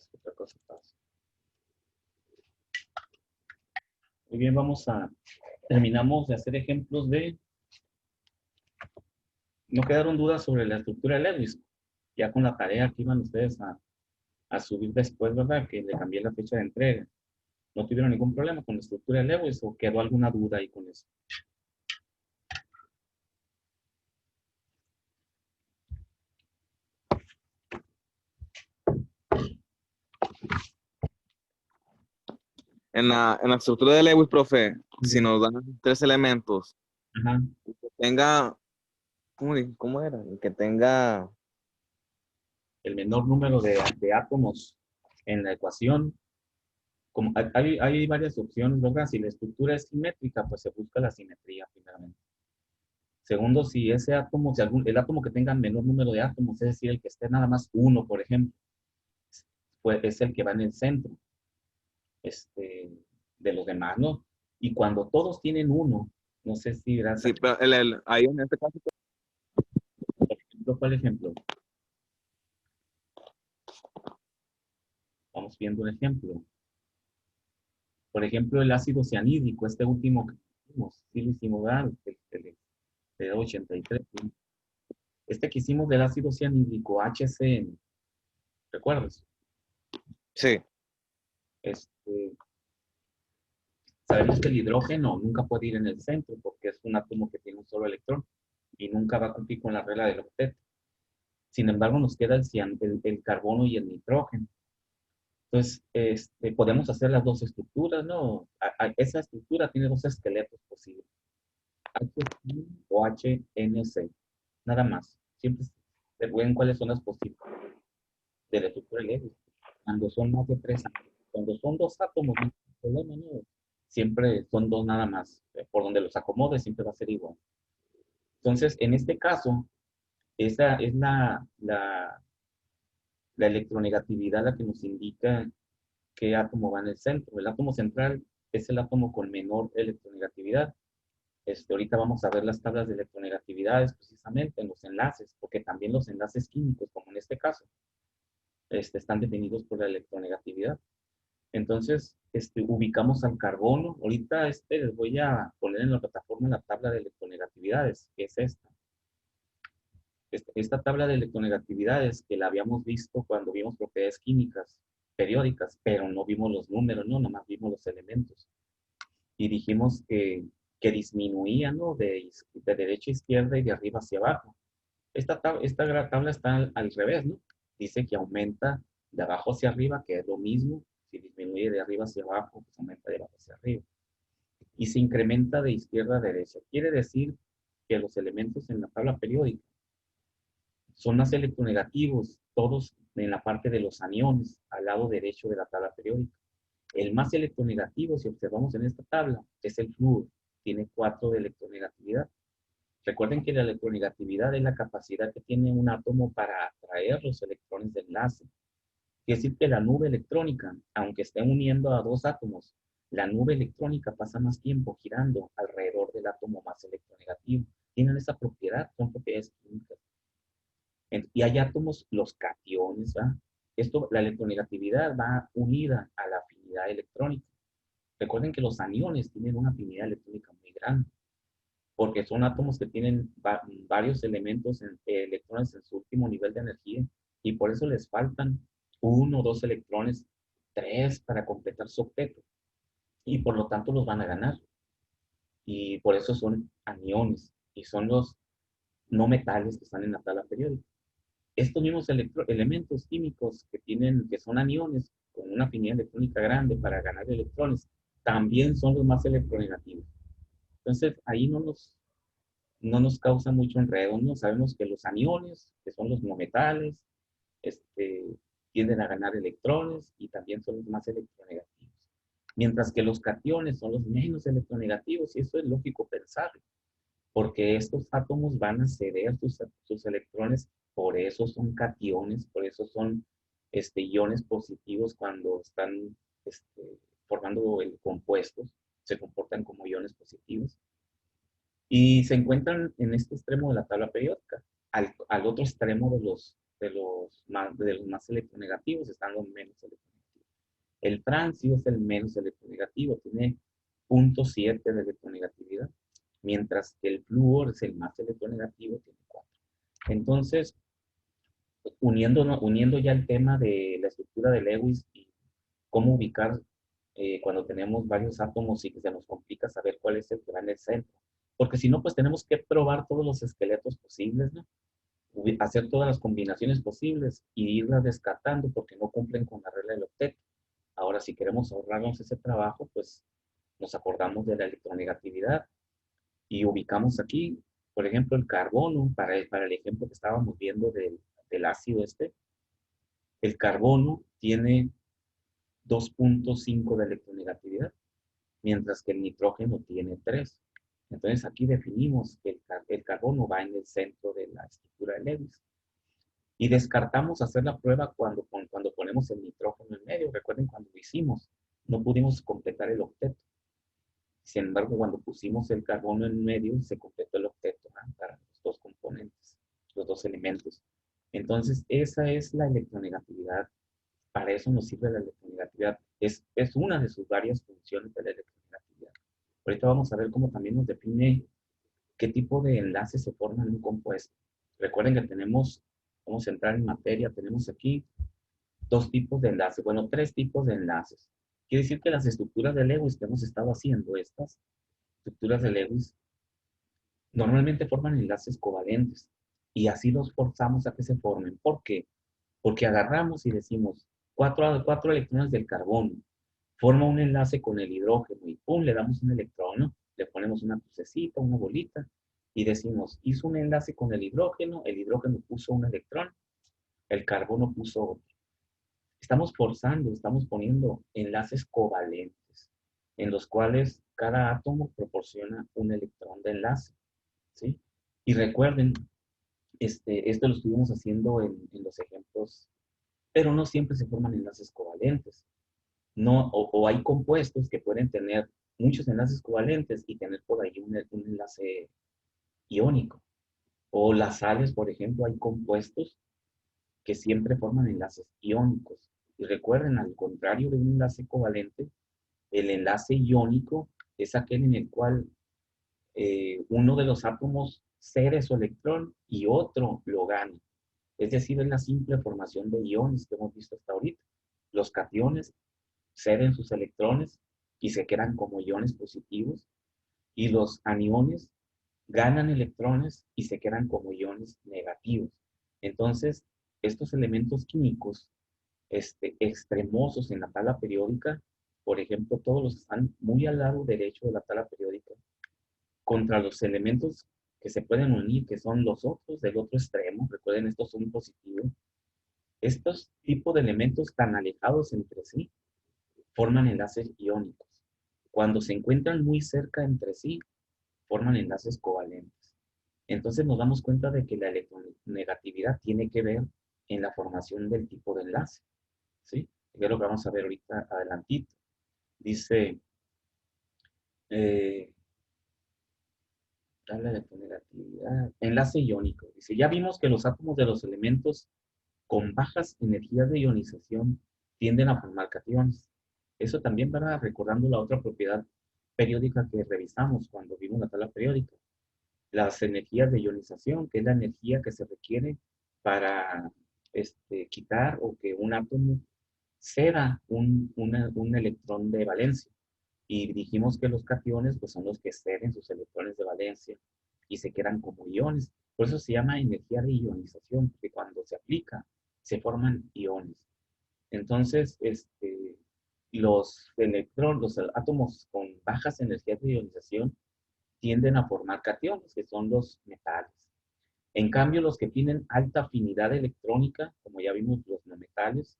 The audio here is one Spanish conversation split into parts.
es que otra cosa pasa. Muy bien, terminamos de hacer ejemplos de, no quedaron dudas sobre la estructura de Lewis, ya con la tarea que iban ustedes a subir después, ¿verdad? Que le cambié la fecha de entrega. ¿No tuvieron ningún problema con la estructura de Lewis o quedó alguna duda ahí con eso? En la estructura de Lewis, profe, si nos dan 3 elementos, Ajá. que tenga, ¿cómo era? Que tenga, El menor número de átomos en la ecuación. Como hay varias opciones, ¿verdad? Si la estructura es simétrica, pues se busca la simetría primeramente. Segundo, si ese átomo, si el átomo que tenga menor número de átomos, es decir, el que esté nada más uno, por ejemplo, pues es el que va en el centro de los demás, ¿no? Y cuando todos tienen uno, no sé si verás sí, aquí, pero ahí en este caso, por ejemplo, ¿cuál ejemplo? Vamos viendo un ejemplo. Por ejemplo, el ácido cianhídrico, este último que hicimos, sí lo hicimos, ¿verdad? El 83. ¿Sí? Este que hicimos del ácido cianhídrico, HCN, ¿recuerdas? sí, Este, sabemos que el hidrógeno nunca puede ir en el centro porque es un átomo que tiene un solo electrón y nunca va a cumplir con la regla del octeto. Sin embargo, nos queda el carbono y el nitrógeno. Entonces, podemos hacer las dos estructuras, ¿no? Esa estructura tiene dos esqueletos posibles, HCN o HNC, nada más. Siempre se ven cuáles son las posibles de la estructura leve. Cuando son más de tres átomos, cuando son dos átomos, no hay problema, ¿no? Siempre son dos nada más. Por donde los acomode siempre va a ser igual. Entonces, en este caso, esa es la electronegatividad la que nos indica qué átomo va en el centro. El átomo central es el átomo con menor electronegatividad. Ahorita vamos a ver las tablas de electronegatividades precisamente en los enlaces, porque también los enlaces químicos, como en este caso, están definidos por la electronegatividad. Entonces, ubicamos al carbono. Ahorita les voy a poner en la plataforma la tabla de electronegatividades, que es esta. Esta tabla de electronegatividades que la habíamos visto cuando vimos propiedades químicas periódicas, pero no vimos los números, no, nomás vimos los elementos. Y dijimos que disminuía, ¿no? De derecha a izquierda y de arriba hacia abajo. Esta tabla está al revés, ¿no? Dice que aumenta de abajo hacia arriba, que es lo mismo. Si disminuye de arriba hacia abajo, pues aumenta de abajo hacia arriba. Y se incrementa de izquierda a derecha. Quiere decir que los elementos en la tabla periódica son más electronegativos, todos en la parte de los aniones, al lado derecho de la tabla periódica. El más electronegativo, si observamos en esta tabla, es el flúor. Tiene 4 de electronegatividad. Recuerden que la electronegatividad es la capacidad que tiene un átomo para atraer los electrones de enlace. Quiere decir que la nube electrónica, aunque esté uniendo a dos átomos, la nube electrónica pasa más tiempo girando alrededor del átomo más electronegativo. Tienen esa propiedad, son propiedades químicas. Y hay átomos, los cationes, ¿verdad? La electronegatividad va unida a la afinidad electrónica. Recuerden que los aniones tienen una afinidad electrónica muy grande, porque son átomos que tienen varios elementos, electrones en su último nivel de energía, y por eso les faltan uno o dos electrones, tres para completar su octeto, y por lo tanto los van a ganar. Y por eso son aniones, y son los no metales que están en la tabla periódica. Estos mismos elementos químicos que son aniones con una afinidad electrónica grande para ganar electrones, también son los más electronegativos. Entonces, ahí no nos causa mucho enredo, ¿no? Sabemos que los aniones, que son los no metales, este, tienden a ganar electrones y también son los más electronegativos. Mientras que los cationes son los menos electronegativos, y eso es lógico pensarlo, porque estos átomos van a ceder sus electrones, por eso son cationes, por eso son iones positivos cuando están formando compuestos, se comportan como iones positivos, y se encuentran en este extremo de la tabla periódica. Al otro extremo de los más electronegativos están los menos electronegativos. El francio es el menos electronegativo, tiene 0.7 de electronegatividad, mientras que el flúor es el más electronegativo, tiene 4. Entonces, uniendo ya el tema de la estructura de Lewis y cómo ubicar cuando tenemos varios átomos y que se nos complica saber cuál es el que va en el centro. Porque si no, pues tenemos que probar todos los esqueletos posibles, ¿no? Hacer todas las combinaciones posibles y irlas descartando porque no cumplen con la regla del octeto. Ahora, si queremos ahorrarnos ese trabajo, pues nos acordamos de la electronegatividad y ubicamos aquí, por ejemplo, el carbono, para el ejemplo que estábamos viendo del ácido este, el carbono tiene 2.5 de electronegatividad, mientras que el nitrógeno tiene 3. Entonces aquí definimos que el carbono va en el centro de la estructura de Lewis. Y descartamos hacer la prueba cuando ponemos el nitrógeno en medio. Recuerden cuando lo hicimos, no pudimos completar el octeto. Sin embargo, cuando pusimos el carbono en medio, se completó el octeto, ¿no? Para los dos componentes, los dos elementos. Entonces, esa es la electronegatividad. Para eso nos sirve la electronegatividad. Es una de sus varias funciones de la electronegatividad. Ahorita vamos a ver cómo también nos define qué tipo de enlaces se forman en un compuesto. Recuerden que vamos a entrar en materia, tenemos aquí dos tipos de enlaces, bueno, tres tipos de enlaces. Quiere decir que las estructuras de Lewis que hemos estado haciendo, estas estructuras de Lewis, normalmente forman enlaces covalentes y así los forzamos a que se formen. ¿Por qué? Porque agarramos y decimos, cuatro electrones del carbono, forma un enlace con el hidrógeno y pum, le damos un electrón, ¿no? Le ponemos una crucecita, una bolita y decimos, hizo un enlace con el hidrógeno puso un electrón, el carbono puso otro. Estamos forzando, estamos poniendo enlaces covalentes, en los cuales cada átomo proporciona un electrón de enlace, ¿sí? Y recuerden, esto lo estuvimos haciendo en los ejemplos, pero no siempre se forman enlaces covalentes. No, o hay compuestos que pueden tener muchos enlaces covalentes y tener por ahí un enlace iónico. O las sales, por ejemplo, hay compuestos que siempre forman enlaces iónicos. Y recuerden, al contrario de un enlace covalente, el enlace iónico es aquel en el cual uno de los átomos cede su electrón y otro lo gana. Es decir, es la simple formación de iones que hemos visto hasta ahorita. Los cationes ceden sus electrones y se quedan como iones positivos, y los aniones ganan electrones y se quedan como iones negativos. Entonces, estos elementos químicos extremosos en la tabla periódica, por ejemplo, todos los que están muy al lado derecho de la tabla periódica, contra los elementos que se pueden unir, que son los otros del otro extremo, recuerden, estos son positivos, estos tipos de elementos tan alejados entre sí forman enlaces iónicos. Cuando se encuentran muy cerca entre sí, forman enlaces covalentes. Entonces nos damos cuenta de que la electronegatividad tiene que ver en la formación del tipo de enlace, ¿sí? Es lo que vamos a ver ahorita adelantito. Dice, eh, la electronegatividad, enlace iónico. Dice, ya vimos que los átomos de los elementos con bajas energías de ionización tienden a formar cationes. Eso también va recordando la otra propiedad periódica que revisamos cuando vimos la tabla periódica. Las energías de ionización, que es la energía que se requiere para quitar o que un átomo ceda un electrón de valencia. Y dijimos que los cationes pues, son los que ceden sus electrones de valencia y se quedan como iones. Por eso se llama energía de ionización, porque cuando se aplica se forman iones. Entonces, los electrones, los átomos con bajas energías de ionización tienden a formar cationes, que son los metales. En cambio, los que tienen alta afinidad electrónica, como ya vimos los no metales,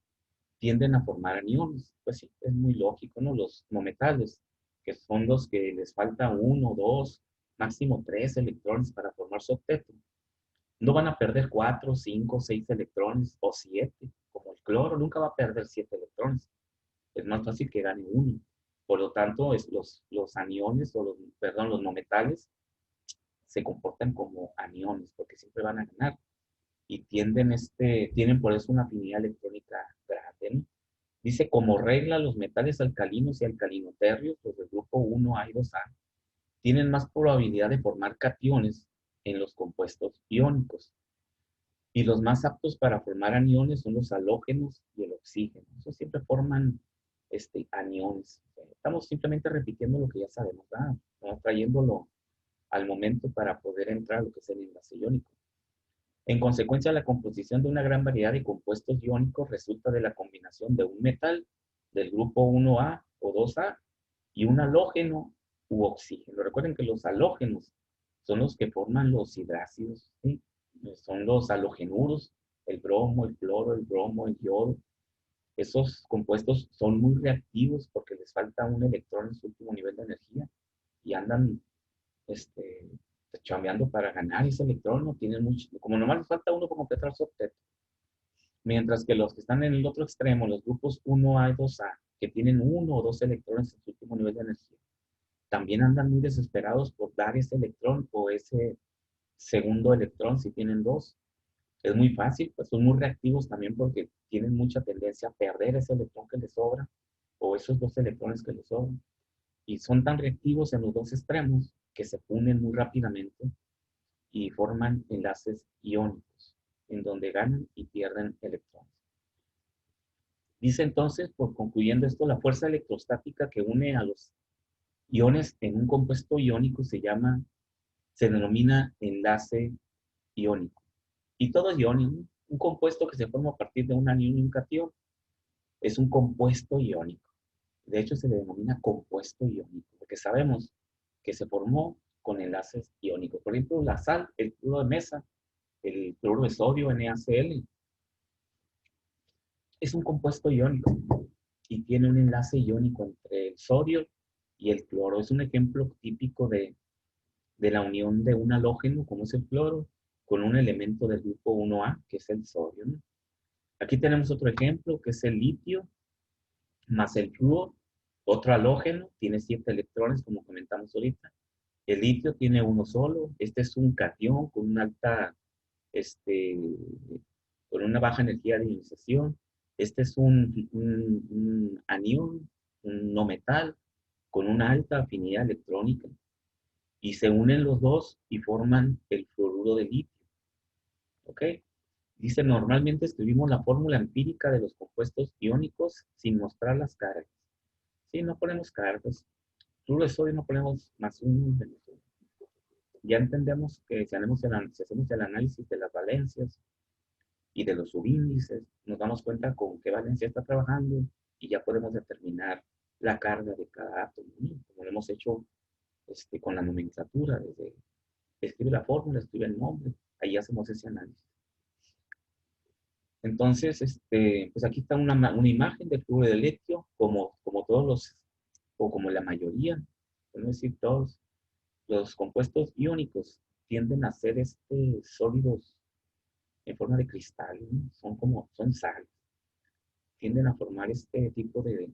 tienden a formar aniones. Pues sí, es muy lógico, ¿no? Los no metales, que son los que les falta uno, dos, máximo tres electrones para formar su octeto, no van a perder 4, 5, 6 electrones o 7, como el cloro nunca va a perder 7 electrones. Es más fácil que gane uno. Por lo tanto, los aniones, perdón, los no metales se comportan como aniones porque siempre van a ganar. y tienen por eso una afinidad electrónica grande, ¿no? Dice, como regla, los metales alcalinos y alcalinoterrios, los del grupo 1A y 2A, tienen más probabilidad de formar cationes en los compuestos iónicos. Y los más aptos para formar aniones son los halógenos y el oxígeno. Eso siempre forman aniones. Estamos simplemente repitiendo lo que ya sabemos, ¿verdad? Trayéndolo al momento para poder entrar a lo que es el enlace iónico. En consecuencia, la composición de una gran variedad de compuestos iónicos resulta de la combinación de un metal del grupo 1A o 2A y un halógeno u oxígeno. Recuerden que los halógenos son los que forman los hidrácidos, ¿sí? Son los halogenuros, el bromo, el cloro, el bromo, el yodo. Esos compuestos son muy reactivos porque les falta un electrón en su último nivel de energía y andan chambeando para ganar ese electrón, no tienen mucho, como nomás les falta uno para completar su octeto. Mientras que los que están en el otro extremo, los grupos 1A y 2A, que tienen uno o dos electrones en su último nivel de energía, también andan muy desesperados por dar ese electrón o ese segundo electrón si tienen dos. Es muy fácil, pues son muy reactivos también porque tienen mucha tendencia a perder ese electrón que les sobra o esos dos electrones que les sobran. Y son tan reactivos en los dos extremos que se unen muy rápidamente y forman enlaces iónicos, en donde ganan y pierden electrones. Dice entonces, por concluyendo esto, la fuerza electrostática que une a los iones en un compuesto iónico se denomina enlace iónico. Y todo es iónico. Un compuesto que se forma a partir de un anión y un catión es un compuesto iónico. De hecho, se le denomina compuesto iónico, porque sabemos que se formó con enlaces iónicos. Por ejemplo, la sal, el cloro de mesa, el cloro de sodio, NaCl, es un compuesto iónico y tiene un enlace iónico entre el sodio y el cloro. Es un ejemplo típico de la unión de un halógeno, como es el cloro, con un elemento del grupo 1A, que es el sodio, ¿no? Aquí tenemos otro ejemplo, que es el litio, más el flúor, otro halógeno, tiene 7 electrones, como comentamos ahorita. El litio tiene uno solo. Este es un catión con una alta, este, con una baja energía de ionización. Este es un anión, un no metal, con una alta afinidad electrónica. Y se unen los dos y forman el fluoruro de litio. ¿Ok? Dice, normalmente escribimos la fórmula empírica de los compuestos iónicos sin mostrar las cargas. Sí, no ponemos cargas. Fluoruro de sodio no ponemos más uno menos uno. Ya entendemos que si hacemos el análisis de las valencias y de los subíndices, nos damos cuenta con qué valencia está trabajando y ya podemos determinar la carga de cada átomo, ¿no? Como lo hemos hecho con la nomenclatura, desde escribe la fórmula, escribe el nombre, ahí hacemos ese análisis. Entonces, pues aquí está una imagen del flujo de litio, como todos o como la mayoría, por no decir todos, los compuestos iónicos tienden a ser sólidos en forma de cristal, ¿no? Son sales, tienden a formar este tipo de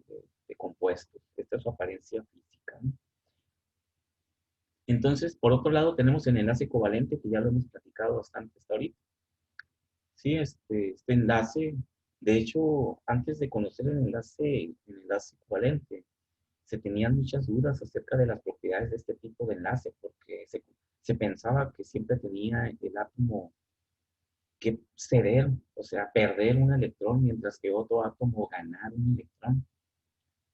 compuestos. Esta es su apariencia física, ¿no? Entonces, por otro lado, tenemos el enlace covalente, que ya lo hemos platicado bastante hasta ahorita. Sí, este enlace, de hecho, antes de conocer el enlace covalente, se tenían muchas dudas acerca de las propiedades de este tipo de enlace, porque se pensaba que siempre tenía el átomo que ceder, o sea, perder un electrón, mientras que otro átomo ganar un electrón.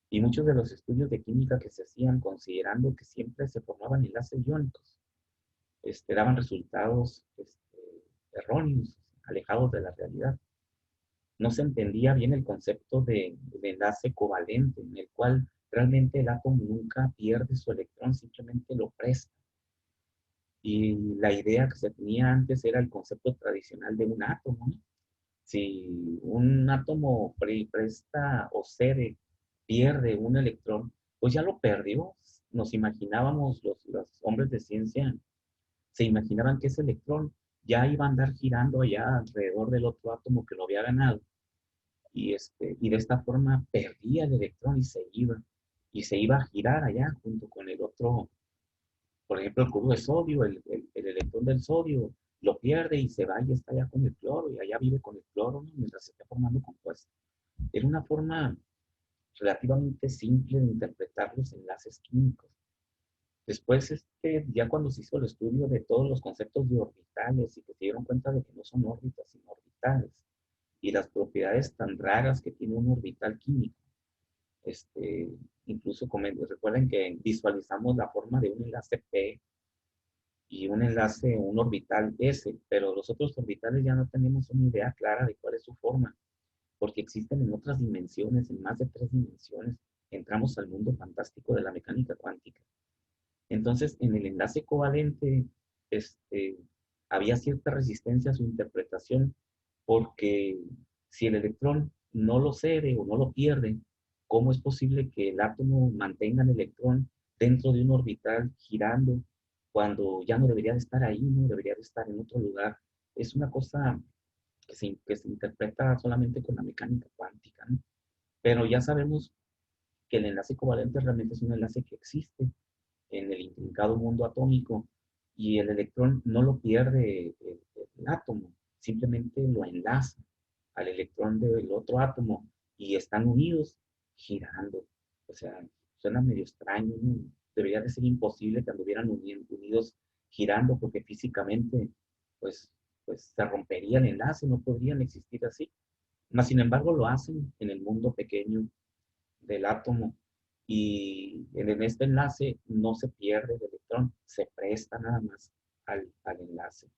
Y muchos de los estudios de química que se hacían considerando que siempre se formaban enlaces iónicos, daban resultados erróneos, alejados de la realidad. No se entendía bien el concepto de enlace covalente, en el cual realmente el átomo nunca pierde su electrón, simplemente lo presta. Y la idea que se tenía antes era el concepto tradicional de un átomo, ¿no? Si un átomo presta o cede, pierde un electrón, pues ya lo perdió. Nos imaginábamos, los hombres de ciencia se imaginaban que ese electrón ya iba a andar girando allá alrededor del otro átomo que lo había ganado. Y de esta forma perdía el electrón y se iba a girar allá junto con el otro, por ejemplo, el cloruro de sodio, el electrón del sodio lo pierde y se va y está allá con el cloro y allá vive con el cloro, ¿no? Mientras se está formando compuesto. Era una forma relativamente simple de interpretar los enlaces químicos. Después, ya cuando se hizo el estudio de todos los conceptos de orbitales y que se dieron cuenta de que no son órbitas, sino orbitales, y las propiedades tan raras que tiene un orbital químico, este, incluso recuerden que visualizamos la forma de un enlace P y un enlace, un orbital S, pero los otros orbitales ya no tenemos una idea clara de cuál es su forma, porque existen en otras dimensiones, en más de 3 dimensiones. Entramos al mundo fantástico de la mecánica cuántica. Entonces, en el enlace covalente, este, había cierta resistencia a su interpretación, porque si el electrón no lo cede o no lo pierde, ¿cómo es posible que el átomo mantenga el electrón dentro de un orbital girando cuando ya no debería de estar ahí, no debería de estar en otro lugar? Es una cosa que se interpreta solamente con la mecánica cuántica, ¿no? Pero ya sabemos que el enlace covalente realmente es un enlace que existe en el intrincado mundo atómico y el electrón no lo pierde el átomo, simplemente lo enlaza al electrón del otro átomo y están unidos girando. O sea, suena medio extraño, ¿no? Debería de ser imposible que anduvieran unidos girando porque físicamente pues, pues se rompería el enlace, no podrían existir así. Mas, sin embargo, lo hacen en el mundo pequeño del átomo y en este enlace no se pierde el electrón, se presta nada más al enlace.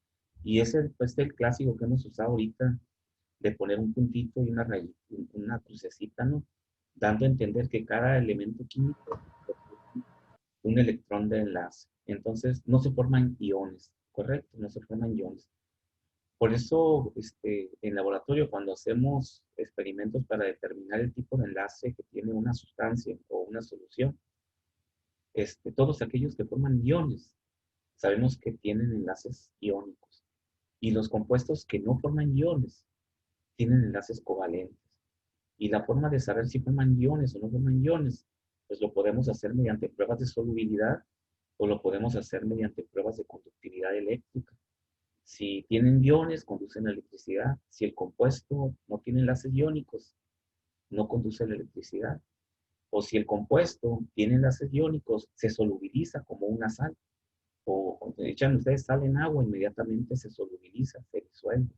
Y ese pues, el clásico que hemos usado ahorita de poner un puntito y una rayita, una crucecita, ¿no? Dando a entender que cada elemento químico es un electrón de enlace. Entonces, no se forman iones, ¿correcto? No se forman iones. Por eso, en laboratorio, cuando hacemos experimentos para determinar el tipo de enlace que tiene una sustancia o una solución, todos aquellos que forman iones, sabemos que tienen enlaces iónicos. Y los compuestos que no forman iones, tienen enlaces covalentes. Y la forma de saber si forman iones o no forman iones, pues lo podemos hacer mediante pruebas de solubilidad o lo podemos hacer mediante pruebas de conductividad eléctrica. Si tienen iones, conducen electricidad. Si el compuesto no tiene enlaces iónicos, no conduce la electricidad. O si el compuesto tiene enlaces iónicos, se solubiliza como una sal. O echan ustedes sal en agua, inmediatamente se solubiliza, se disuelve.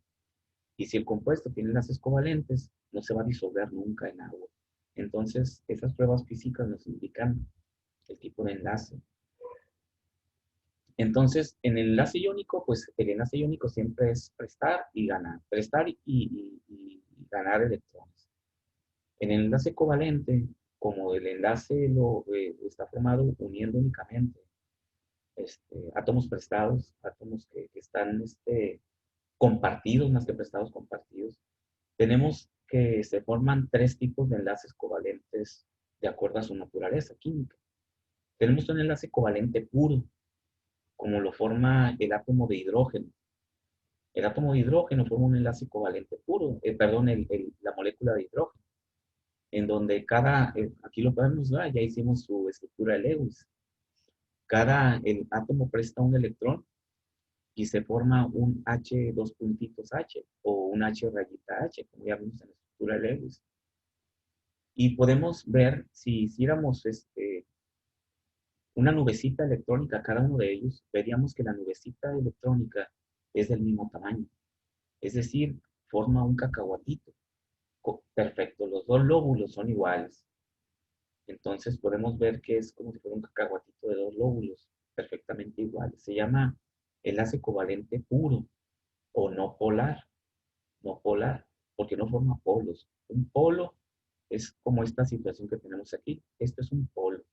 Y si el compuesto tiene enlaces covalentes, no se va a disolver nunca en agua. Entonces, esas pruebas físicas nos indican el tipo de enlace. Entonces, en el enlace iónico, pues el enlace iónico siempre es prestar y ganar, prestar y ganar electrones. En el enlace covalente, como el enlace está formado uniendo únicamente átomos prestados, átomos que están compartidos, más que prestados, compartidos, tenemos que se forman 3 tipos de enlaces covalentes de acuerdo a su naturaleza química. Tenemos un enlace covalente puro, como lo forma el átomo de hidrógeno. El átomo de hidrógeno forma un enlace covalente puro, perdón, la molécula de hidrógeno, en donde aquí lo podemos ver, ya hicimos su estructura de Lewis. El átomo presta un electrón y se forma un H dos puntitos H o un H rayita H, como ya vimos en la estructura de Lewis. Y podemos ver, si hiciéramos una nubecita electrónica, cada uno de ellos, veríamos que la nubecita electrónica es del mismo tamaño. Es decir, forma un cacahuatito. Perfecto, los 2 lóbulos son iguales. Entonces podemos ver que es como si fuera un cacahuatito de 2 lóbulos, perfectamente iguales. Se llama enlace covalente puro o no polar. No polar, porque no forma polos. Un polo es como esta situación que tenemos aquí. Esto es un polo.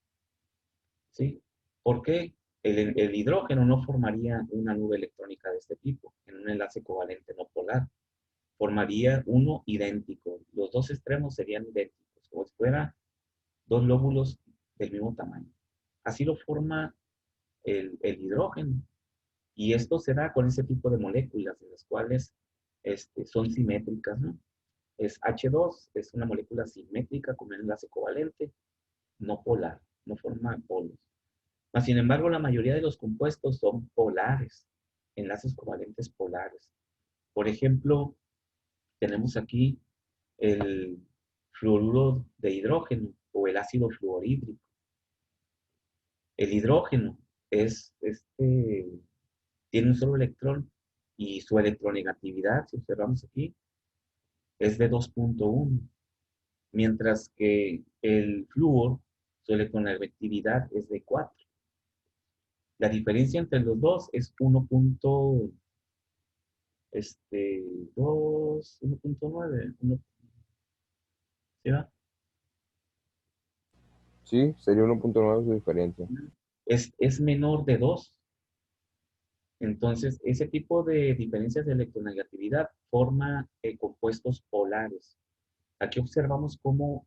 ¿Sí? ¿Por qué? El hidrógeno no formaría una nube electrónica de este tipo en un enlace covalente no polar. Formaría uno idéntico. Los 2 extremos serían idénticos, como si fuera 2 lóbulos del mismo tamaño. Así lo forma el hidrógeno. Y esto se da con ese tipo de moléculas, en las cuales son simétricas, ¿no? Es H2, es una molécula simétrica con un enlace covalente, no polar, no forma polos. Mas, sin embargo, la mayoría de los compuestos son polares. enlaces covalentes polares. Por ejemplo, tenemos aquí el fluoruro de hidrógeno o el ácido fluorhídrico. El hidrógeno tiene un solo electrón y su electronegatividad, si observamos aquí, es de 2.1, mientras que el flúor, su electronegatividad es de 4. La diferencia entre los dos es 1.9, ¿sí va? Sí, sería 1.9 su diferencia. Es menor de 2. Entonces, ese tipo de diferencias de electronegatividad forma compuestos polares. Aquí observamos cómo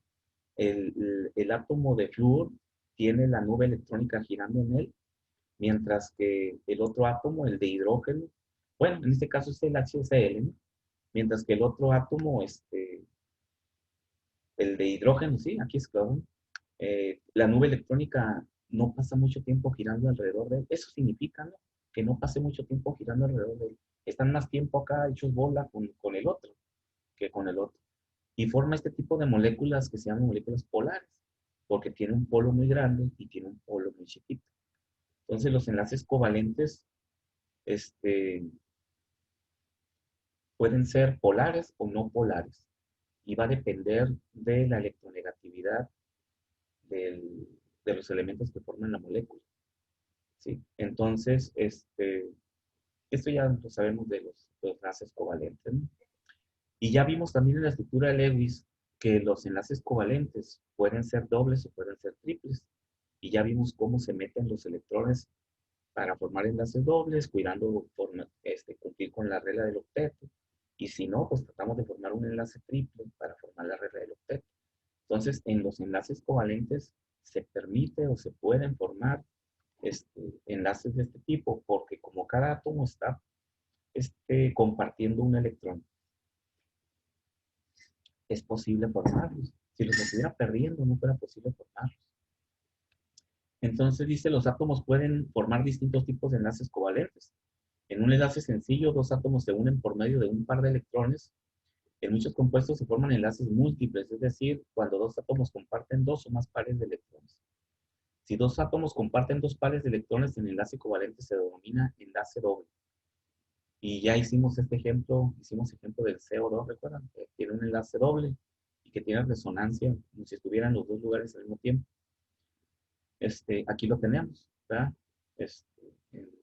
el átomo de flúor tiene la nube electrónica girando en él, mientras que el otro átomo, el de hidrógeno, bueno, en este caso es el HCl, ¿no? Mientras que el otro átomo, el de hidrógeno, sí, aquí es claro, la nube electrónica no pasa mucho tiempo girando alrededor de él. Eso significa, ¿no? Que no pase mucho tiempo girando alrededor de él. Están más tiempo acá hechos bola con el otro que con el otro. Y forma este tipo de moléculas que se llaman moléculas polares, porque tiene un polo muy grande y tiene un polo muy chiquito. Entonces los enlaces covalentes este, pueden ser polares o no polares. Y va a depender de la electronegatividad del, de los elementos que forman la molécula. ¿Sí? Entonces, esto ya lo sabemos de los enlaces covalentes, ¿no? Y ya vimos también en la estructura de Lewis que los enlaces covalentes pueden ser dobles o pueden ser triples. Y ya vimos cómo se meten los electrones para formar enlaces dobles, cuidando cumplir con la regla del octeto. Y si no, pues tratamos de formar un enlace triple para formar la regla del octeto. Entonces, en los enlaces covalentes se permite o se pueden formar enlaces de este tipo, porque como cada átomo está compartiendo un electrón, es posible formarlos. Si los estuviera perdiendo, no fuera posible formarlos. Entonces dice, los átomos pueden formar distintos tipos de enlaces covalentes. En un enlace sencillo, dos átomos se unen por medio de un par de electrones. En muchos compuestos se forman enlaces múltiples, es decir, cuando dos átomos comparten dos o más pares de electrones. Si dos átomos comparten dos pares de electrones en enlace covalente, se denomina enlace doble. Y ya hicimos ejemplo del CO2, ¿recuerdan? Que tiene un enlace doble y que tiene resonancia, como si estuvieran los dos lugares al mismo tiempo. Aquí lo tenemos, ¿verdad? El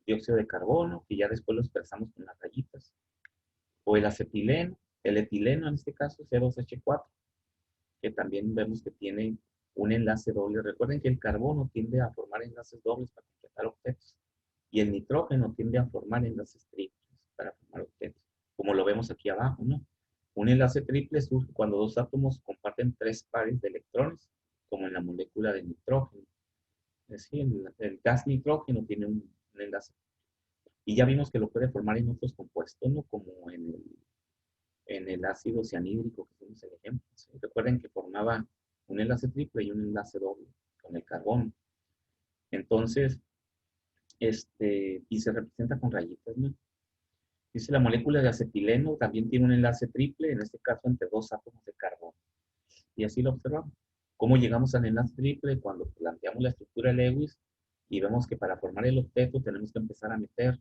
dióxido de carbono, que ya después lo expresamos con las rayitas. O el acetileno, el etileno en este caso, C2H4, que también vemos que tiene un enlace doble. Recuerden que el carbono tiende a formar enlaces dobles para completar octetos. Y el nitrógeno tiende a formar enlaces triples para formar octetos, como lo vemos aquí abajo, ¿no? Un enlace triple surge cuando dos átomos comparten tres pares de electrones, como en la molécula de nitrógeno. Es decir, el gas nitrógeno tiene un enlace. Y ya vimos que lo puede formar en otros compuestos, ¿no? Como en el ácido cianhídrico, que hicimos el ejemplo. ¿Sí? Recuerden que formaba un enlace triple y un enlace doble con el carbono. Entonces, y se representa con rayitas, ¿no? Dice la molécula de acetileno también tiene un enlace triple, en este caso entre dos átomos de carbono. Y así lo observamos. ¿Cómo llegamos al enlace triple? Cuando planteamos la estructura de Lewis y vemos que para formar el octeto tenemos que empezar a meter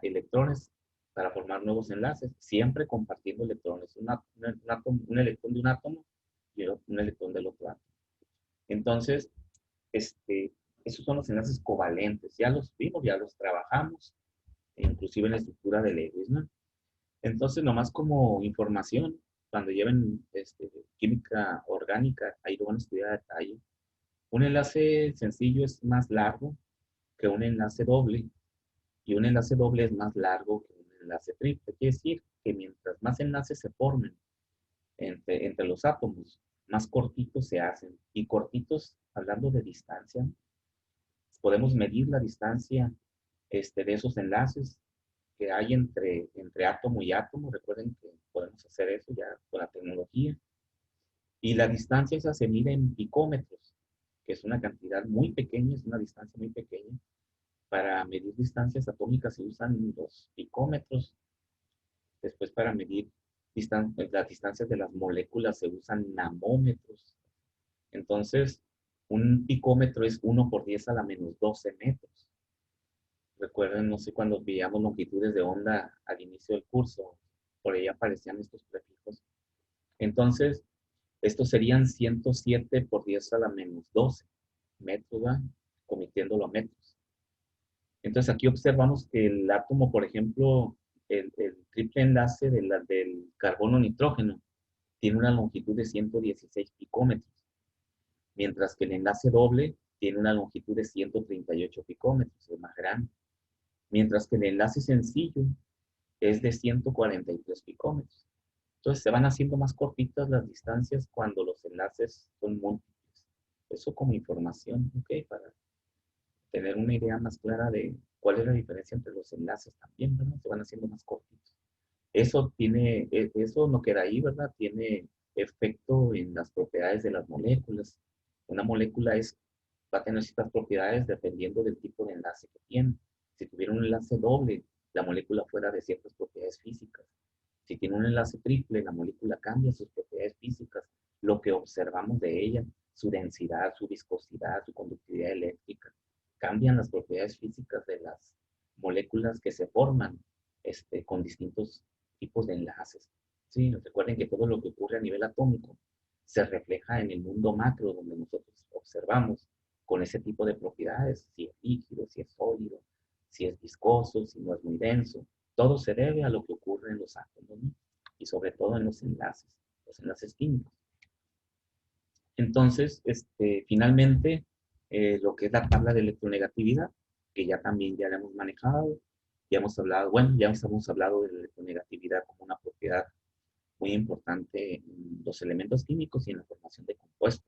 electrones para formar nuevos enlaces, siempre compartiendo electrones. Un electrón de un átomo y un electrón del otro átomo. Entonces, esos son los enlaces covalentes. Ya los vimos, ya los trabajamos, inclusive en la estructura de Lewis, ¿no? Entonces, nomás como información, cuando lleven química orgánica, ahí lo van a estudiar a detalle. Un enlace sencillo es más largo que un enlace doble, y un enlace doble es más largo que un enlace triple. Quiere decir que mientras más enlaces se formen entre los átomos, más cortitos se hacen. Y cortitos, hablando de distancia, podemos medir la distancia de esos enlaces que hay entre átomo y átomo. Recuerden que podemos hacer eso ya con la tecnología. Y la distancia esa se mide en picómetros, que es una cantidad muy pequeña, es una distancia muy pequeña. Para medir distancias atómicas se usan los picómetros. Después para medir las distancias de las moléculas se usan namómetros. Entonces, un picómetro es 1 por 10⁻12 metros. Recuerden, no sé, cuando veíamos longitudes de onda al inicio del curso, por ahí aparecían estos prefijos. Entonces, estos serían 107 por 10⁻12 metros, ¿verdad? Convirtiéndolo a metros. Entonces, aquí observamos que el átomo, por ejemplo, el triple enlace del carbono-nitrógeno tiene una longitud de 116 picómetros, mientras que el enlace doble tiene una longitud de 138 picómetros, es más grande, mientras que el enlace sencillo es de 143 picómetros. Entonces se van haciendo más cortitas las distancias cuando los enlaces son múltiples. Eso como información, ¿ok? Para tener una idea más clara de cuál es la diferencia entre los enlaces también, ¿verdad? Se van haciendo más cortitos. Eso no queda ahí, ¿verdad? Tiene efecto en las propiedades de las moléculas. Una molécula va a tener ciertas propiedades dependiendo del tipo de enlace que tiene. Si tuviera un enlace doble, la molécula fuera de ciertas propiedades físicas. Si tiene un enlace triple, la molécula cambia sus propiedades físicas, lo que observamos de ella, su densidad, su viscosidad, su conductividad eléctrica. Cambian las propiedades físicas de las moléculas que se forman con distintos tipos de enlaces. Sí, recuerden que todo lo que ocurre a nivel atómico se refleja en el mundo macro donde nosotros observamos con ese tipo de propiedades, si es líquido, si es sólido, si es viscoso, si no es muy denso. Todo se debe a lo que ocurre en los átomos, ¿no? Y sobre todo en los enlaces químicos. Entonces, finalmente, lo que es la tabla de electronegatividad, que ya también ya la hemos manejado, ya hemos hablado, bueno, ya hemos hablado de la electronegatividad como una propiedad muy importante en los elementos químicos y en la formación de compuestos.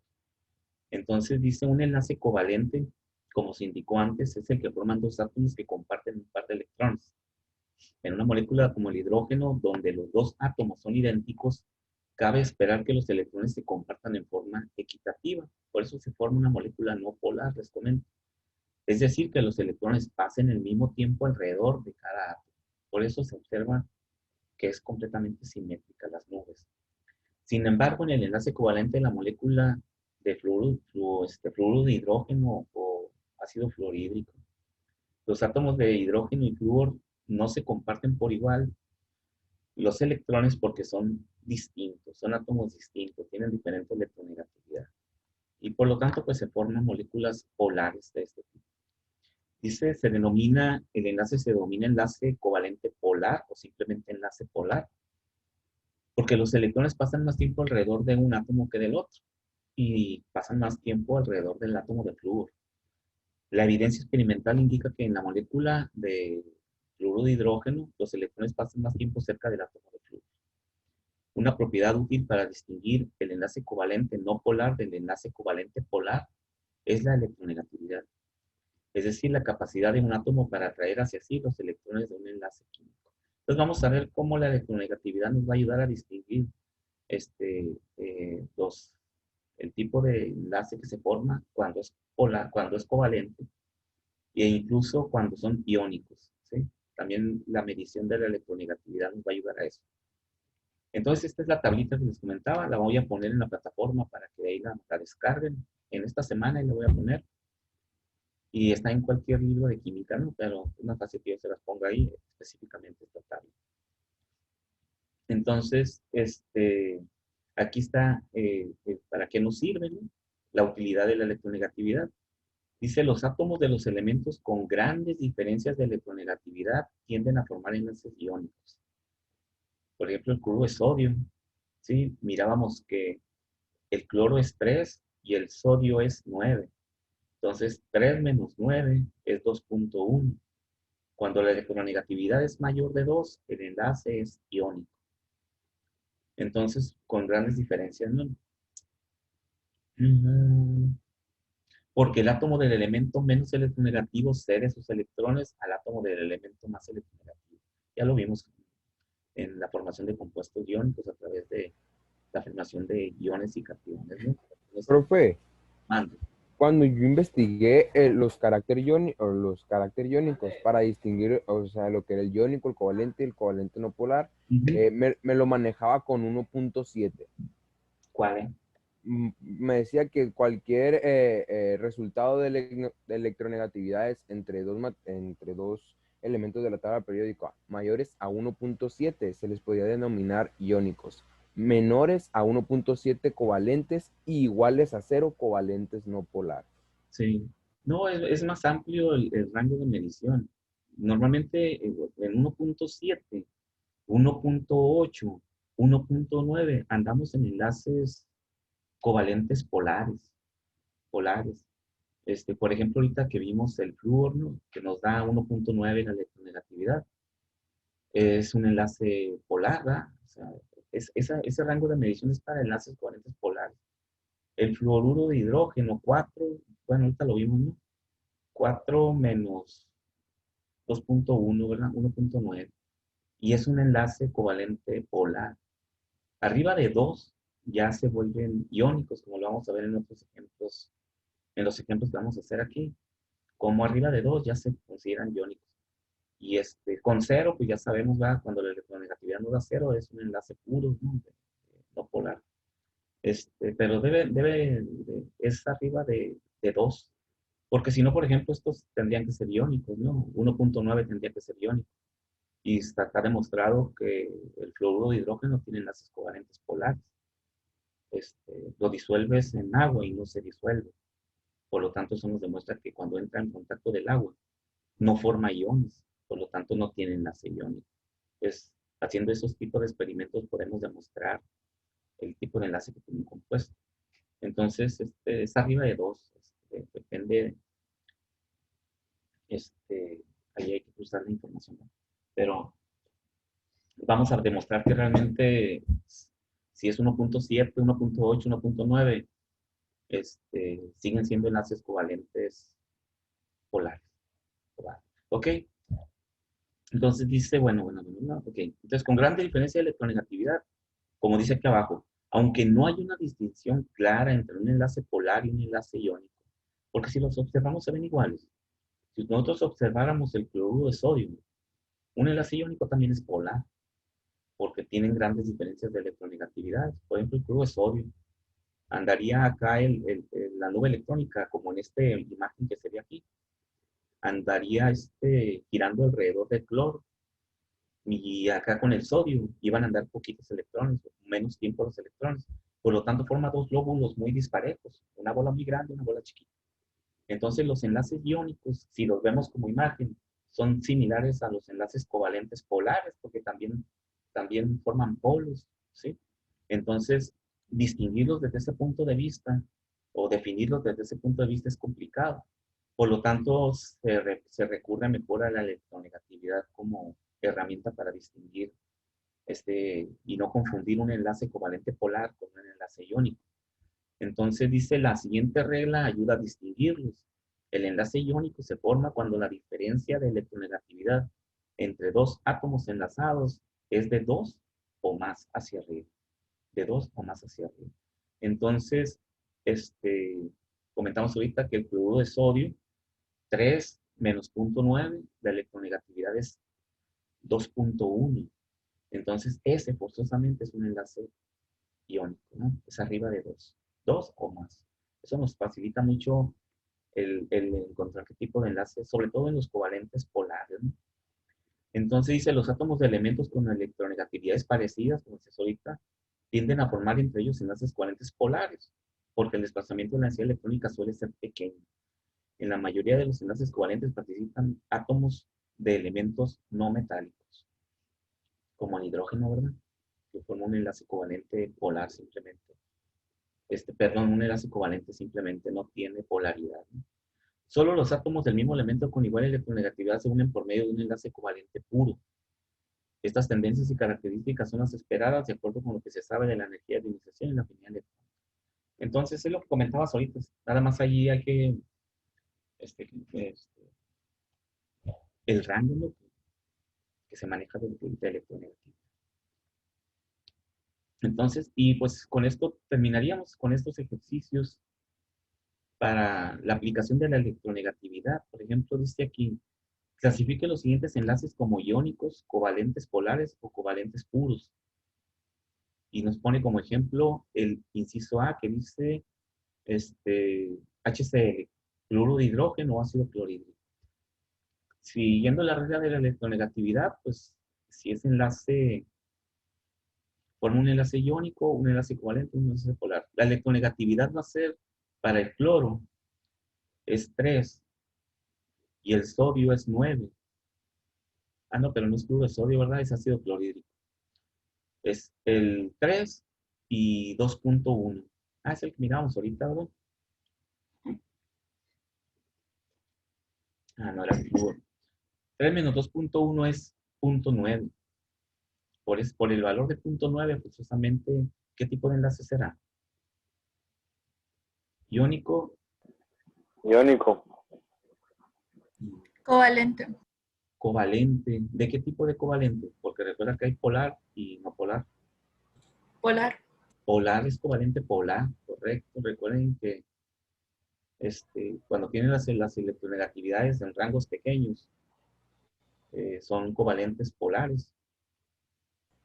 Entonces dice un enlace covalente, como se indicó antes, es el que forman dos átomos que comparten un par de electrones. En una molécula como el hidrógeno, donde los dos átomos son idénticos, cabe esperar que los electrones se compartan en forma equitativa. Por eso se forma una molécula no polar, les comento. Es decir, que los electrones pasen el mismo tiempo alrededor de cada átomo. Por eso se observa que es completamente simétrica las nubes. Sin embargo, en el enlace covalente de la molécula de fluoruro de hidrógeno o ácido fluorhídrico, los átomos de hidrógeno y flúor no se comparten por igual los electrones porque son distintos, son átomos distintos, tienen diferente electronegatividad. Y por lo tanto, pues se forman moléculas polares de este tipo. Dice, el enlace se denomina enlace covalente polar o simplemente enlace polar, porque los electrones pasan más tiempo alrededor de un átomo que del otro y pasan más tiempo alrededor del átomo de flúor. La evidencia experimental indica que en la molécula de fluoruro de hidrógeno, los electrones pasan más tiempo cerca del átomo de flúor. Una propiedad útil para distinguir el enlace covalente no polar del enlace covalente polar es la electronegatividad, es decir, la capacidad de un átomo para atraer hacia sí los electrones de un enlace químico. Entonces vamos a ver cómo la electronegatividad nos va a ayudar a distinguir el tipo de enlace que se forma cuando es polar, cuando es covalente, e incluso cuando son iónicos, ¿sí? También la medición de la electronegatividad nos va a ayudar a eso. Entonces, esta es la tablita que les comentaba, la voy a poner en la plataforma para que de ahí la descarguen en esta semana y la voy a poner. Y está en cualquier libro de química, ¿no? Pero es más fácil que yo se las ponga ahí, específicamente esta tabla. Entonces, aquí está para qué nos sirve, ¿no? La utilidad de la electronegatividad. Dice, los átomos de los elementos con grandes diferencias de electronegatividad tienden a formar enlaces iónicos. Por ejemplo, el cloruro de sodio, ¿sí? Mirábamos que el cloro es 3 y el sodio es 9. Entonces, 3 menos 9 es 2,1. Cuando la electronegatividad es mayor de 2, el enlace es iónico. Entonces, con grandes diferencias, ¿no? Porque el átomo del elemento menos electronegativo cede sus electrones al átomo del elemento más electronegativo. Ya lo vimos en la formación de compuestos iónicos a través de la formación de iones y cationes, ¿no? Profe, Mando. cuando yo investigué los caracteres iónicos para distinguir, o sea, lo que era el iónico, el covalente no polar, Ujú. me lo manejaba con 1.7. ¿Cuál es? Me decía que cualquier resultado de electronegatividades entre dos elementos de la tabla periódica mayores a 1.7 se les podía denominar iónicos, menores a 1.7 covalentes y iguales a cero covalentes no polares. Sí. No, es más amplio el rango de medición. Normalmente en 1.7, 1.8, 1.9 andamos en enlaces covalentes polares. Por ejemplo, ahorita que vimos el flúor, ¿no? Que nos da 1.9 la electronegatividad, es un enlace polar, ¿verdad? O sea, ese rango de medición es para enlaces covalentes polares. El fluoruro de hidrógeno, 4, bueno, ahorita lo vimos, ¿no? 4 menos 2.1, ¿verdad? 1.9. Y es un enlace covalente polar. Arriba de 2 ya se vuelven iónicos, como lo vamos a ver en otros ejemplos, en los ejemplos que vamos a hacer aquí. Como arriba de 2 ya se consideran iónicos. Y con cero, pues ya sabemos, ¿verdad? Cuando la electronegatividad no da cero, es un enlace puro, ¿no? No polar. Pero es arriba de 2. Porque si no, por ejemplo, estos tendrían que ser iónicos, ¿no? 1.9 tendría que ser iónico. Y está demostrado que el fluoruro de hidrógeno tiene enlaces covalentes polares. Lo disuelves en agua y no se disuelve. Por lo tanto, eso nos demuestra que cuando entra en contacto del agua, no forma iones. Por lo tanto, no tiene enlace iónico. Pues haciendo esos tipos de experimentos podemos demostrar el tipo de enlace que tiene un compuesto. Entonces, es arriba de 2. Depende, ahí hay que cruzar la información, ¿no? Pero vamos a demostrar que realmente si es 1.7, 1.8, 1.9, siguen siendo enlaces covalentes polares. ¿Ok? Entonces dice, bueno, no, ok. Entonces, con grande diferencia de electronegatividad, como dice aquí abajo, aunque no hay una distinción clara entre un enlace polar y un enlace iónico, porque si los observamos se ven iguales. Si nosotros observáramos el cloruro de sodio, un enlace iónico también es polar, porque tienen grandes diferencias de electronegatividad. Por ejemplo, el cloruro de sodio andaría acá la nube electrónica, como en esta imagen que se ve aquí, andaría girando alrededor del cloro. Y acá con el sodio iban a andar poquitos electrones, menos tiempo los electrones. Por lo tanto, forma dos glóbulos muy disparejos, una bola muy grande y una bola chiquita. Entonces, los enlaces iónicos, si los vemos como imagen, son similares a los enlaces covalentes polares, porque también forman polos, ¿sí? Entonces, distinguirlos desde ese punto de vista o definirlos desde ese punto de vista es complicado. Por lo tanto, se recurre mejor a la electronegatividad como herramienta para distinguir y no confundir un enlace covalente polar con un enlace iónico. Entonces dice, la siguiente regla ayuda a distinguirlos. El enlace iónico se forma cuando la diferencia de electronegatividad entre dos átomos enlazados es de 2 o más hacia arriba. De 2 o más hacia arriba. Entonces, comentamos ahorita que el cloruro de sodio, 3 menos 0.9, la electronegatividad es 2.1. Entonces, ese forzosamente es un enlace iónico, ¿no? Es arriba de 2. 2 o más. Eso nos facilita mucho el encontrar qué tipo de enlace, sobre todo en los covalentes polares, ¿no? Entonces dice, los átomos de elementos con electronegatividades parecidas, como se ahorita, tienden a formar entre ellos enlaces covalentes polares, porque el desplazamiento de la densidad electrónica suele ser pequeño. En la mayoría de los enlaces covalentes participan átomos de elementos no metálicos, como el hidrógeno, ¿verdad? Que forma un enlace covalente polar simplemente. Perdón, un enlace covalente simplemente no tiene polaridad, ¿no? Solo los átomos del mismo elemento con igual electronegatividad se unen por medio de un enlace covalente puro. Estas tendencias y características son las esperadas de acuerdo con lo que se sabe de la energía de ionización y la afinidad electrónica. Entonces, es lo que comentabas ahorita. Nada más allí hay que, este, el rango, ¿no? Que se maneja de electronegatividad. Entonces, y pues con esto terminaríamos con estos ejercicios para la aplicación de la electronegatividad. Por ejemplo, dice aquí, clasifique los siguientes enlaces como iónicos, covalentes polares o covalentes puros. Y nos pone como ejemplo el inciso A que dice HCl, cloruro de hidrógeno o ácido clorhídrico. Siguiendo la regla de la electronegatividad, pues si es enlace, forma un enlace iónico, un enlace covalente, un enlace polar. La electronegatividad va a ser para el cloro es 3 y el sodio es 9. Ah, no, pero no es cloruro de sodio, ¿verdad? Es ácido clorhídrico. Es el 3 y 2.1. Ah, es el que miramos ahorita, ¿verdad? Ah, no era el flúor. 3 menos 2.1 es 0.9. Por el valor de 0.9, precisamente, ¿qué tipo de enlace será? Iónico. Iónico. Covalente. Covalente. ¿De qué tipo de covalente? Porque recuerda que hay polar y no polar. Polar. Polar es covalente polar, correcto. Recuerden que cuando tienen las electronegatividades en rangos pequeños, son covalentes polares.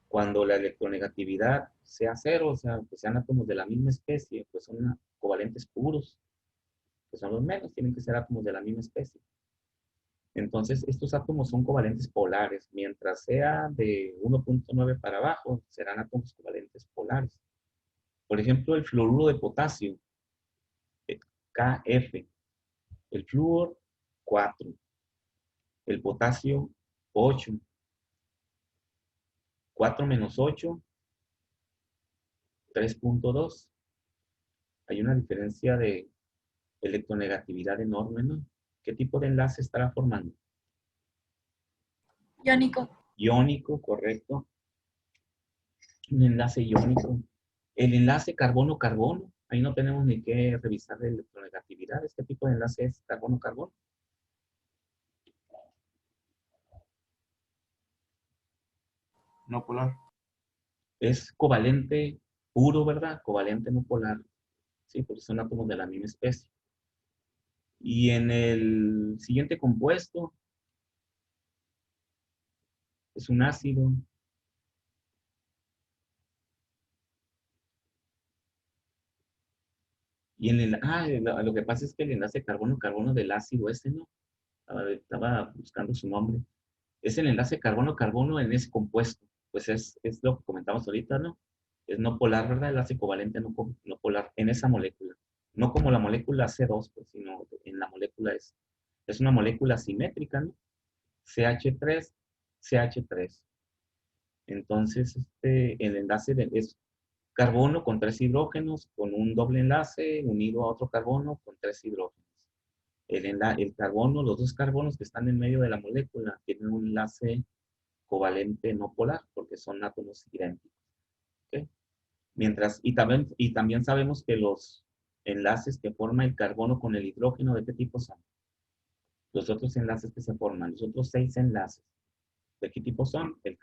Cuando la electronegatividad sea cero, o sea, que sean átomos de la misma especie, pues son covalentes puros, que son los menos, tienen que ser átomos de la misma especie. Entonces, estos átomos son covalentes polares. Mientras sea de 1.9 para abajo, serán átomos covalentes polares. Por ejemplo, el fluoruro de potasio, Kf. El flúor, 4. El potasio, 8. 4 menos 8, 3.2. Hay una diferencia de electronegatividad enorme, ¿no? ¿Qué tipo de enlace estará formando? Iónico. Iónico, correcto. Un enlace iónico. El enlace carbono-carbono, ahí no tenemos ni que revisar la electronegatividad. ¿Este tipo de enlace es carbono-carbono? No polar. Es covalente puro, ¿verdad? Covalente no polar. Sí, porque son átomos de la misma especie. Y en el siguiente compuesto es un ácido. Y en lo que pasa es que el enlace carbono-carbono del ácido ese, ¿no? Estaba buscando su nombre. Es el enlace carbono-carbono en ese compuesto. Pues es lo que comentamos ahorita, ¿no? Es no polar, ¿verdad? El enlace covalente no polar en esa molécula. No como la molécula C2, pues, sino en la molécula es una molécula simétrica, ¿no? CH3, CH3. Entonces, el enlace es carbono con 3 hidrógenos, con un doble enlace unido a otro carbono con 3 hidrógenos. El carbono, los dos carbonos que están en medio de la molécula tienen un enlace covalente no polar porque son átomos idénticos. ¿Okay? Y también sabemos que los enlaces que forma el carbono con el hidrógeno, ¿de qué tipo son? Los otros enlaces que se forman, los otros 6 enlaces, ¿de qué tipo son? El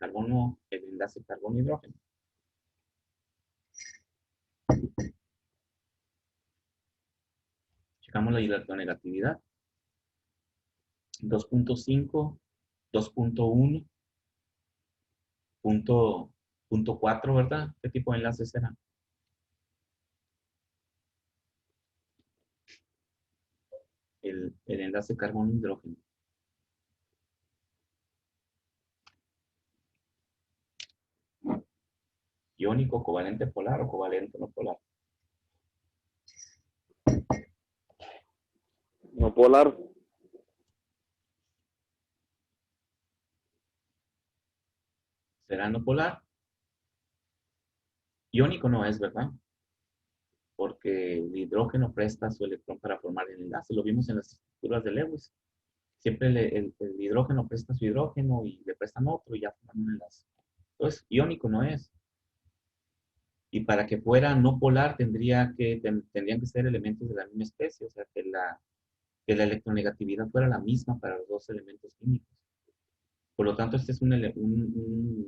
enlace carbono-hidrógeno. Checamos la electronegatividad. 2.5, 2.1, punto 4, ¿verdad? ¿Qué tipo de enlace será? El enlace carbono-hidrógeno. Iónico, covalente polar o covalente no polar. No polar. ¿Será no polar? Iónico no es, ¿verdad? Porque el hidrógeno presta su electrón para formar el enlace. Lo vimos en las estructuras de Lewis. Siempre el hidrógeno presta su hidrógeno y le prestan otro y ya forman un enlace. Entonces, iónico no es. Y para que fuera no polar tendrían que ser elementos de la misma especie, o sea, que la electronegatividad fuera la misma para los dos elementos químicos. Por lo tanto, este es un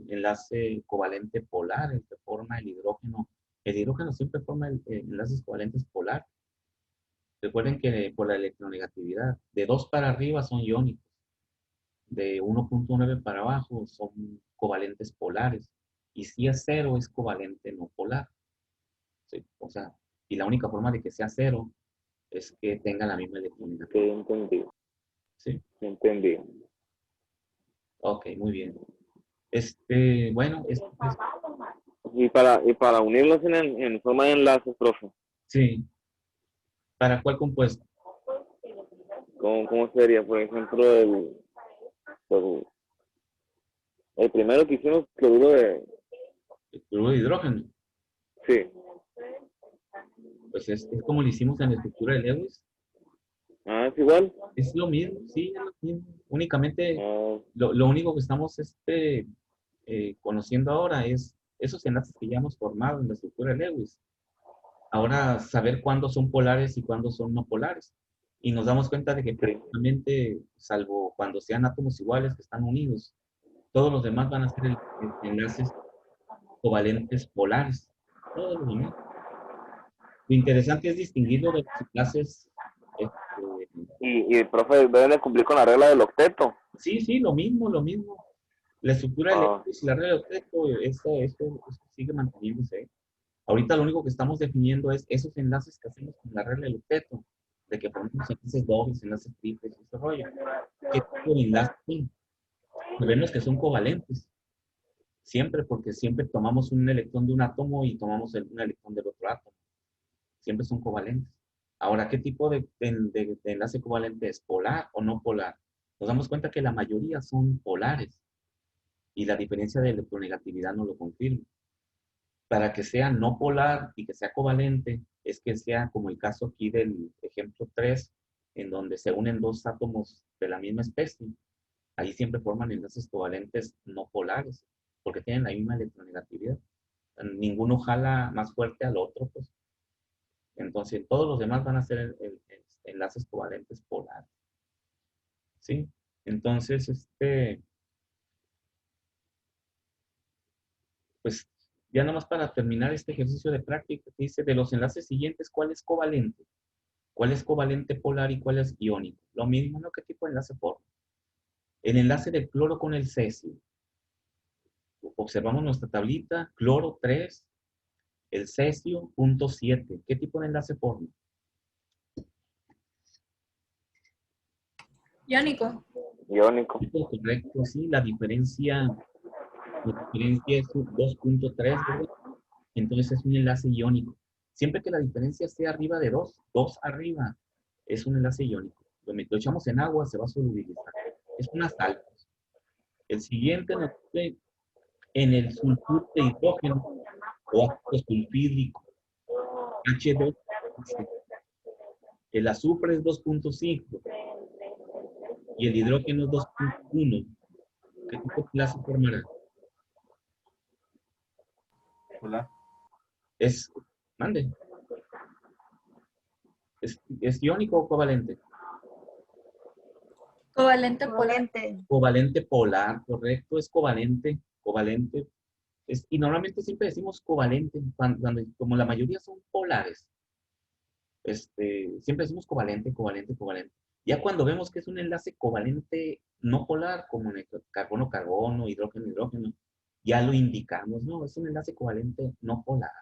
enlace covalente polar, el que forma el hidrógeno. El hidrógeno siempre forma enlaces covalentes polar. Recuerden que por la electronegatividad, de 2 para arriba son iónicos, de 1.9 para abajo son covalentes polares, y si es cero es covalente no polar. ¿Sí? O sea, y la única forma de que sea cero es que tenga la misma Que electronegatividad. entendí, ¿Sí? entendí. Ok, muy bien. Bueno, Y para unirlos en forma de enlaces, profe, sí. ¿Para cuál compuesto? ¿cómo sería? Por ejemplo, el primero que hicimos, cloruro de... El cloruro de hidrógeno. Sí. Pues es como lo hicimos en la estructura de Lewis. Ah, es igual. Es lo mismo, sí, es lo mismo. Únicamente, Ah, lo único que estamos conociendo ahora es esos enlaces que ya hemos formado en la estructura de Lewis. Ahora, saber cuándo son polares y cuándo son no polares. Y nos damos cuenta de que sí. prácticamente, salvo cuando sean átomos iguales que están unidos, todos los demás van a ser enlaces covalentes polares. Todos los demás. Lo interesante es distinguirlo de los enlaces. este, Y profe, deben de cumplir con la regla del octeto. sí, sí, lo mismo, lo mismo. La estructura de Ah, Lewis y la regla de Octeto, eso sigue manteniéndose. Ahorita lo único que estamos definiendo es esos enlaces que hacemos con la regla del octeto, de que ponemos enlaces dobles, enlaces triples, ese rollo. ¿Qué tipo de enlaces son? Sabemos que son covalentes, siempre, porque siempre tomamos un electrón de un átomo y tomamos un electrón del otro átomo. Siempre son covalentes. Ahora, ¿qué tipo de enlace covalente es? ¿Polar o no polar? Nos damos cuenta que la mayoría son polares y la diferencia de electronegatividad no lo confirma. Para que sea no polar y que sea covalente, es que sea como el caso aquí del ejemplo 3, en donde se unen dos átomos de la misma especie. Ahí siempre forman enlaces covalentes no polares, porque tienen la misma electronegatividad. Ninguno jala más fuerte al otro, pues. Entonces, todos los demás van a ser enlaces covalentes polares. ¿Sí? Entonces, pues ya nomás para terminar este ejercicio de práctica, dice, de los enlaces siguientes, ¿cuál es covalente? ¿Cuál es covalente polar y cuál es iónico? Lo mismo, ¿no? ¿Qué tipo de enlace forma? El enlace del cloro con el cesio. Observamos nuestra tablita, cloro 3, el cesio punto 7. ¿Qué tipo de enlace forma? Iónico. iónico. Tipo correcto, sí, la diferencia es 2.3, ¿verdad? Entonces es un enlace iónico. Siempre que la diferencia esté arriba de 2, 2 arriba, es un enlace iónico. Lo echamos en agua, se va a solubilizar. Es una sal. El siguiente nos dice en el sulfuro de hidrógeno o ácido sulfídrico, H2. El azufre es 2.5 y el hidrógeno es 2.1. ¿Qué tipo de enlace formará? Polar. Es, mande, es iónico o covalente. Covalente polar. Covalente polar, correcto, es covalente, covalente. Y normalmente siempre decimos covalente, como la mayoría son polares, siempre decimos covalente, covalente, covalente. Ya cuando vemos que es un enlace covalente no polar, como en el carbono-carbono, hidrógeno-hidrógeno, ya lo indicamos, no, es un enlace covalente no polar,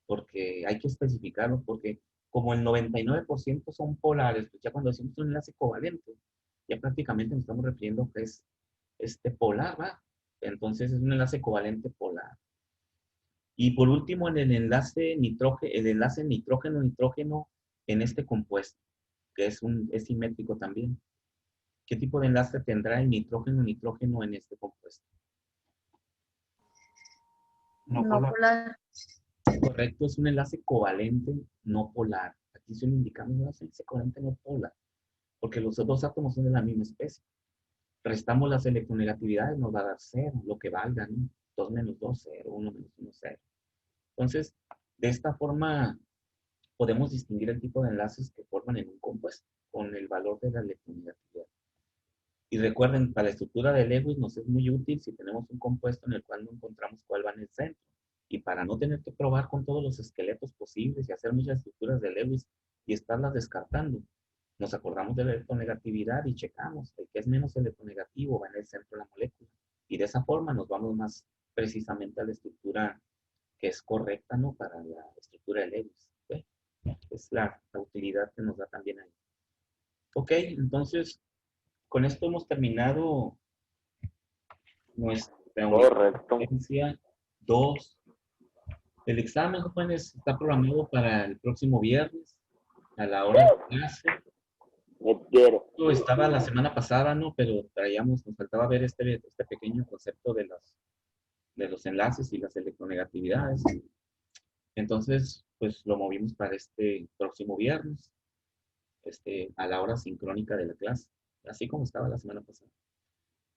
porque hay que especificarlo, porque como el 99% son polares, pues ya cuando decimos un enlace covalente, ya prácticamente nos estamos refiriendo a que es polar, ¿va? Entonces es un enlace covalente polar. Y por último, en el enlace nitrógeno-nitrógeno en este compuesto, que es simétrico también. ¿Qué tipo de enlace tendrá el nitrógeno-nitrógeno en este compuesto? No No polar. polar. Correcto, es un enlace covalente no polar. Aquí se lo indicamos, un enlace covalente no polar, porque los dos átomos son de la misma especie. Restamos las electronegatividades, nos va a dar 0, lo que valga, ¿no? 2 menos 2, 0, 1 menos 1, 0. Entonces, de esta forma, podemos distinguir el tipo de enlaces que forman en un compuesto con el valor de la electronegatividad. Y recuerden, para la estructura de Lewis nos es muy útil si tenemos un compuesto en el cual no encontramos cuál va en el centro. Y para no tener que probar con todos los esqueletos posibles y hacer muchas estructuras de Lewis, y estarlas descartando. Nos acordamos de la electronegatividad y checamos. El que es menos electronegativo va en el centro de la molécula. Y de esa forma nos vamos más precisamente a la estructura que es correcta, ¿no? Para la estructura de Lewis. ¿Okay? Es la utilidad que nos da también ahí. Ok, entonces, con esto hemos terminado nuestra Correcto. unidad 2. El examen, jóvenes, está programado para el próximo viernes a la hora de clase. Me quiero. Estaba la semana pasada, ¿no? Pero nos faltaba ver este pequeño concepto de los enlaces y las electronegatividades. Entonces, pues lo movimos para este próximo viernes, a la hora sincrónica de la clase, así como estaba la semana pasada.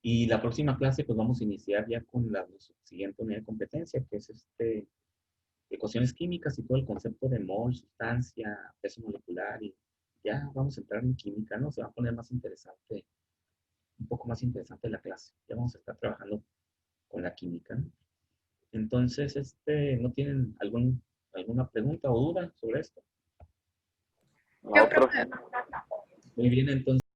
Y la próxima clase, pues vamos a iniciar ya con la siguiente unidad de competencia, que es ecuaciones químicas y todo el concepto de mol, sustancia, peso molecular, y ya vamos a entrar en química, ¿no? Se va a poner más interesante, un poco más interesante la clase. Ya vamos a estar trabajando con la química, ¿no? Entonces, ¿no tienen alguna pregunta o duda sobre esto? No, profe. Muy bien, entonces.